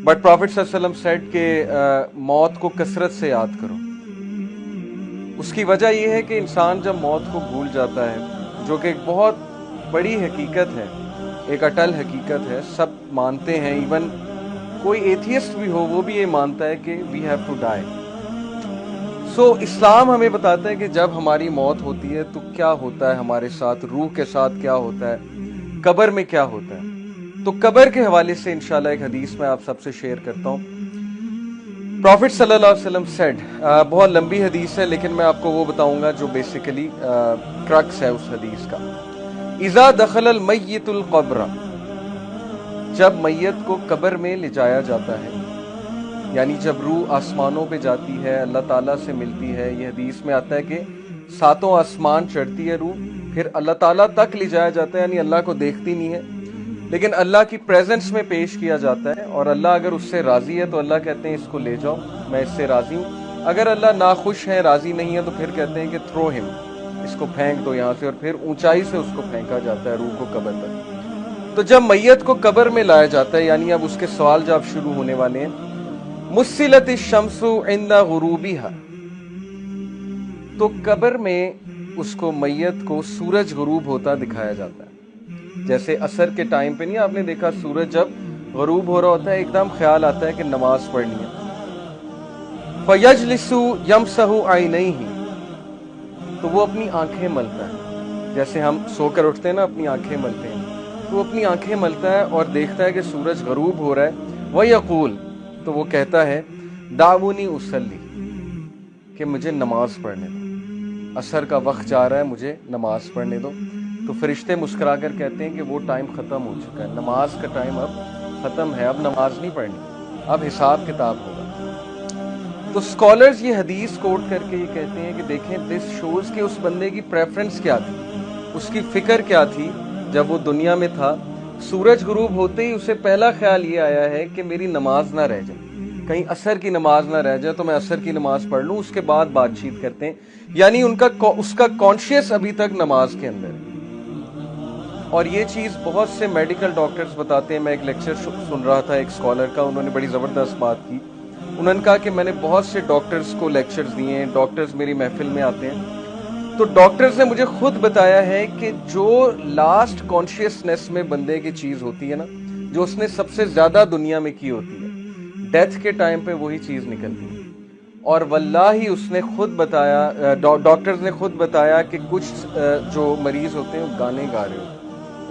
But profit सल्लल्लाहु अलैहि वसल्लम सेड कि मौत को कसरत से याद करो। उसकी वजह यह है कि इंसान जब मौत को भूल जाता है, जो कि एक बहुत बड़ी हकीकत है, एक अटल हकीकत है, सब मानते हैं, इवन कोई एथियस्ट भी हो वो भी ये मानता है कि वी हैव टू डाई। सो इस्लाम हमें बताता है कि जब हमारी मौत होती है तो क्या होता है हमारे साथ, रूह के साथ क्या होता है, कब्र में क्या होता है। तो कब्र के हवाले से इंशाल्लाह एक हदीस मैं आप सबसे शेयर करता हूँ। प्रॉफिट सल्लल्लाहु अलैहि वसल्लम सेड, बहुत लंबी हदीस है लेकिन मैं आपको वो बताऊंगा जो बेसिकली क्रक्स है उस हदीस का। इज़ा दखलल मय्यितुल क़ब्र, जब मैयत को कब्र में ले जाया जाता है, यानी जब रूह आसमानों पे जाती है, अल्लाह ताला से मिलती है। ये हदीस में आता है कि 7 आसमान चढ़ती है रूह, फिर अल्लाह ताला तक ले जाया जाता है, यानी अल्लाह को देखती नहीं है लेकिन अल्लाह की प्रेजेंस में पेश किया जाता है। और अल्लाह अगर उससे राजी है तो अल्लाह कहते हैं इसको ले जाओ, मैं इससे राजी हूँ। अगर अल्लाह नाखुश है, राजी नहीं है, तो फिर कहते हैं कि थ्रो हिम, इसको फेंक दो यहाँ से, और फिर ऊंचाई से उसको फेंका जाता है रूह को कब्र तक। तो जब मैयत को कब्र में लाया जाता है, यानी अब उसके सवाल जवाब शुरू होने वाले हैं। मुस्सिलत शम्सु इंदा गुरूबिहा, तो कब्र में उसको मैयत को सूरज गुरूब होता दिखाया जाता है। जैसे असर के टाइम पे नहीं आपने देखा, सूरज जब गुरूब हो रहा होता है एकदम ख्याल आता है कि नमाज पढ़नी है। फयजलिसु यमसहु आइनैहि, तो वो अपनी आंखें मलता है। जैसे हम सोकर उठते हैं ना, अपनी आंखें मलते हैं, तो वो अपनी आंखें मलता है और देखता है कि सूरज गुरूब हो रहा है। वयक़ूल, तो वो कहता है दाऊनी उसल्ली, कि मुझे नमाज पढ़ने दो, असर का वक्त जा रहा है, मुझे नमाज पढ़ने दो। तो फरिश्ते मुस्कुराकर कहते हैं कि वो टाइम ख़त्म हो चुका है, नमाज का टाइम अब ख़त्म है, अब नमाज नहीं पढ़नी, अब हिसाब किताब होगा। तो स्कॉलर्स ये हदीस कोट करके ये कहते हैं कि देखें, दिस शोज़ कि उस बंदे की प्रेफरेंस क्या थी, उसकी फ़िक्र क्या थी जब वो दुनिया में था। सूरज गुरूब होते ही उसे पहला ख्याल ये आया है कि मेरी नमाज ना रह जाए, कहीं असर की नमाज ना रह जाए, तो मैं असर की नमाज पढ़ लूँ, उसके बाद बातचीत करते हैं। यानी उसका कॉन्शियस अभी तक नमाज के अंदर है। और ये चीज़ बहुत से मेडिकल डॉक्टर्स बताते हैं। मैं एक लेक्चर सुन रहा था एक स्कॉलर का, उन्होंने बड़ी ज़बरदस्त बात की। उन्होंने कहा कि मैंने बहुत से डॉक्टर्स को लेक्चर्स दिए हैं, डॉक्टर्स मेरी महफिल में आते हैं, तो डॉक्टर्स ने मुझे खुद बताया है कि जो लास्ट कॉन्शियसनेस में बंदे की चीज़ होती है ना, जो उसने सबसे ज़्यादा दुनिया में की होती है, डेथ के टाइम पे वही चीज़ निकलती है। और वल्लाही उसने खुद बताया, डॉक्टर्स ने खुद बताया कि कुछ जो मरीज होते हैं वो गाने गा रहे होते हैं,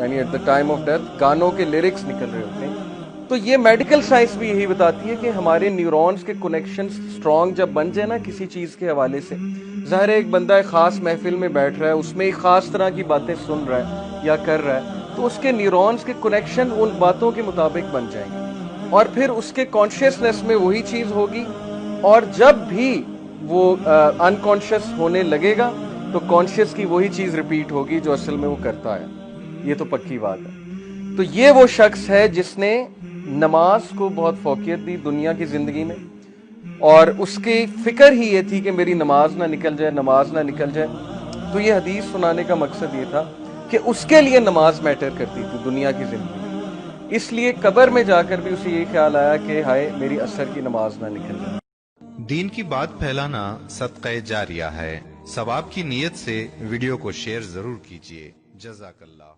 यानी at the time of death गानों के लिरिक्स निकल रहे होते हैं। तो ये मेडिकल साइंस भी यही बताती है कि हमारे न्यूरॉन्स के कनेक्शन स्ट्रॉन्ग जब बन जाए ना किसी चीज़ के हवाले से, ज़ाहिर है एक बंदा एक ख़ास महफिल में बैठ रहा है, उसमें एक ख़ास तरह की बातें सुन रहा है या कर रहा है, तो उसके न्यूरॉन्स के कनेक्शन उन बातों के मुताबिक बन जाएंगे और फिर उसके कॉन्शियसनेस में वही चीज़ होगी। और जब भी वो अनकॉन्शियस होने लगेगा तो कॉन्शियस की वही चीज़ रिपीट होगी जो असल में वो करता है। ये तो पक्की बात है। तो ये वो शख्स है जिसने नमाज को बहुत फौकियत दी दुनिया की ज़िंदगी में, और उसकी फ़िक्र ही ये थी कि मेरी नमाज ना निकल जाए, नमाज ना निकल जाए। तो ये हदीस सुनाने का मकसद ये था कि उसके लिए नमाज मैटर करती थी दुनिया की ज़िंदगी में। इसलिए कब्र में जाकर भी उसे ये ख्याल आया कि हाय मेरी असर की नमाज ना निकल जाए। दीन की बात फैलाना सदक़े जारिया है। सवाब की नीयत से वीडियो को शेयर जरूर कीजिए। जज़ाकल्लाह।